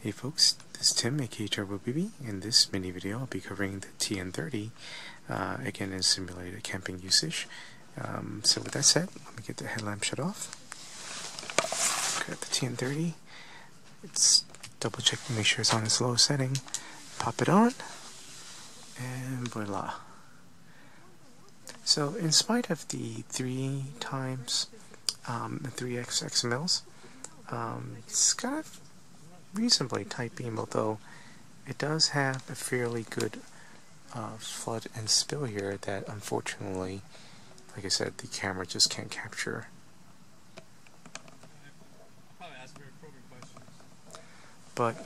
Hey folks, this is Tim, aka Turbo BB. In this mini video, I'll be covering the TN30, again in simulated camping usage. So with that said, let me get the headlamp shut off. Grab the TN30. It's double check to make sure it's on its low setting. Pop it on, and voila. So in spite of the 3x 3x XMLs, it's got a reasonably tight beam, although it does have a fairly good flood and spill here that unfortunately, like I said, the camera just can't capture. But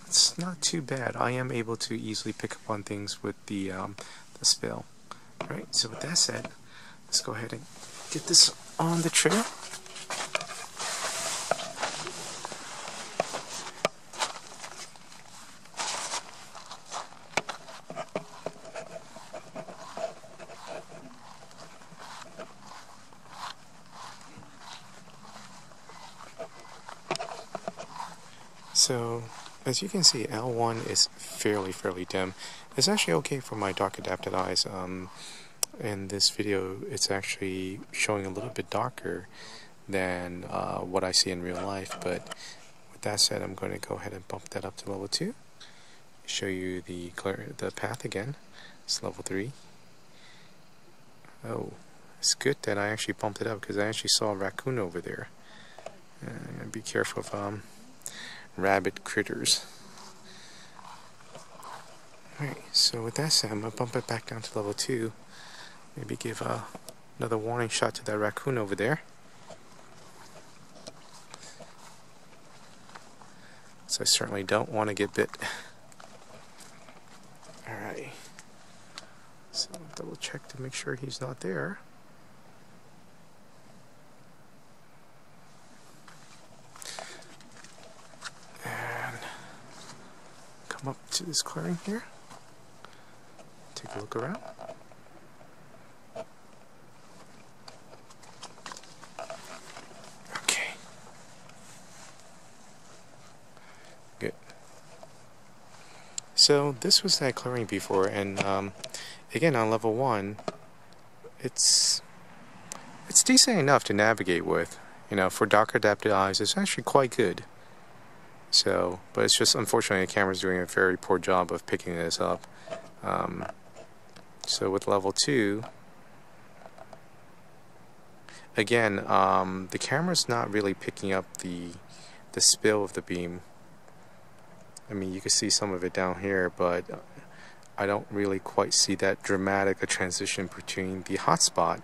it's not too bad. I am able to easily pick up on things with the spill. Alright, so with that said, let's go ahead and get this on the trigger. So, as you can see, L1 is fairly dim. It's actually okay for my dark adapted eyes. In this video, it's actually showing a little bit darker than what I see in real life. But with that said, I'm going to go ahead and bump that up to level 2. Show you the path again. It's level 3. Oh, it's good that I actually bumped it up because I actually saw a raccoon over there. Be careful of rabbit critters. Alright, so with that said, I'm going to bump it back down to level 2. Maybe give another warning shot to that raccoon over there. So I certainly don't want to get bit. Alright. So double check to make sure he's not there. Up to this clearing here, take a look around. Okay, good. So this was that clearing before, and again on level 1, it's decent enough to navigate with. You know, for dark adapted eyes, it's actually quite good. So, but it's just unfortunately the camera's doing a very poor job of picking this up. So with level 2, again, the camera's not really picking up the spill of the beam. I mean, you can see some of it down here, but I don't really quite see that dramatic a transition between the hotspot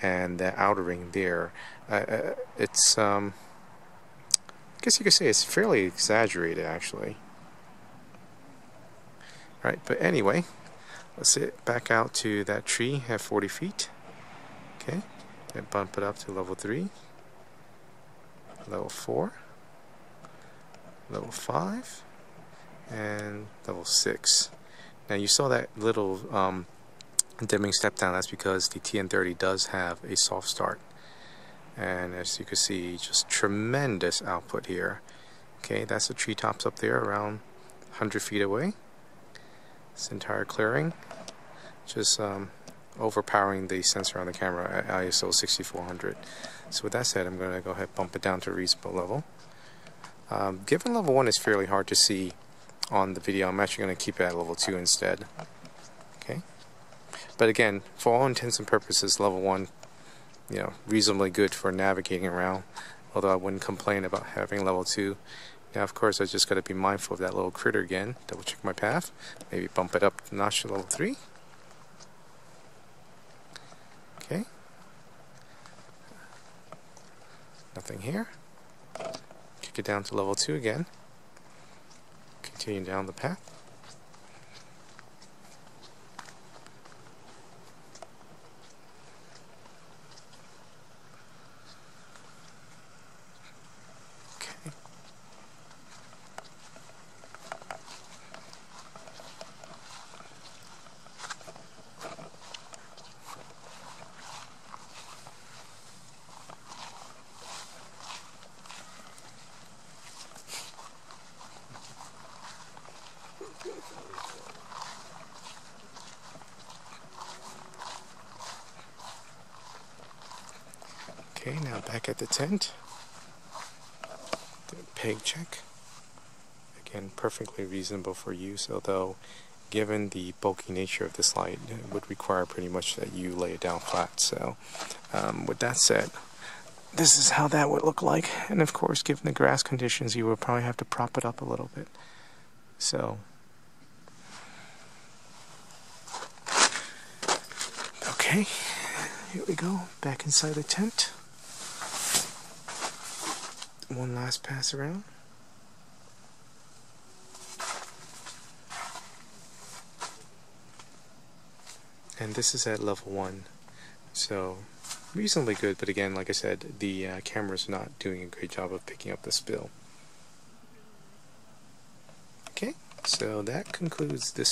and the outer ring there. It's I guess you could say it's fairly exaggerated, actually. Right, but anyway, let's get back out to that tree at 40 feet. Okay, and bump it up to level 3, level 4, level 5, and level 6. Now you saw that little dimming step down. That's because the TN30 does have a soft start. And as you can see, just tremendous output here. Okay, that's the treetops up there around 100 feet away. This entire clearing, just overpowering the sensor on the camera at ISO 6400. So with that said, I'm going to go ahead and bump it down to a reasonable level. Given level 1 is fairly hard to see on the video, I'm actually going to keep it at level 2 instead. Okay, but again, for all intents and purposes, level 1, you know, reasonably good for navigating around, although I wouldn't complain about having level 2. Now of course I just got to be mindful of that little critter again, double check my path, maybe bump it up a notch to level 3. Okay, nothing here. Kick it down to level 2 again, continue down the path. Okay, now back at the tent. The peg check. Again, perfectly reasonable for use, although given the bulky nature of this light, it would require pretty much that you lay it down flat. So with that said, this is how that would look like. And of course, given the grass conditions, you would probably have to prop it up a little bit. So okay, here we go, back inside the tent. One last pass around. And this is at level 1, so reasonably good, but again, like I said, the camera's not doing a great job of picking up the spill. Okay, so that concludes this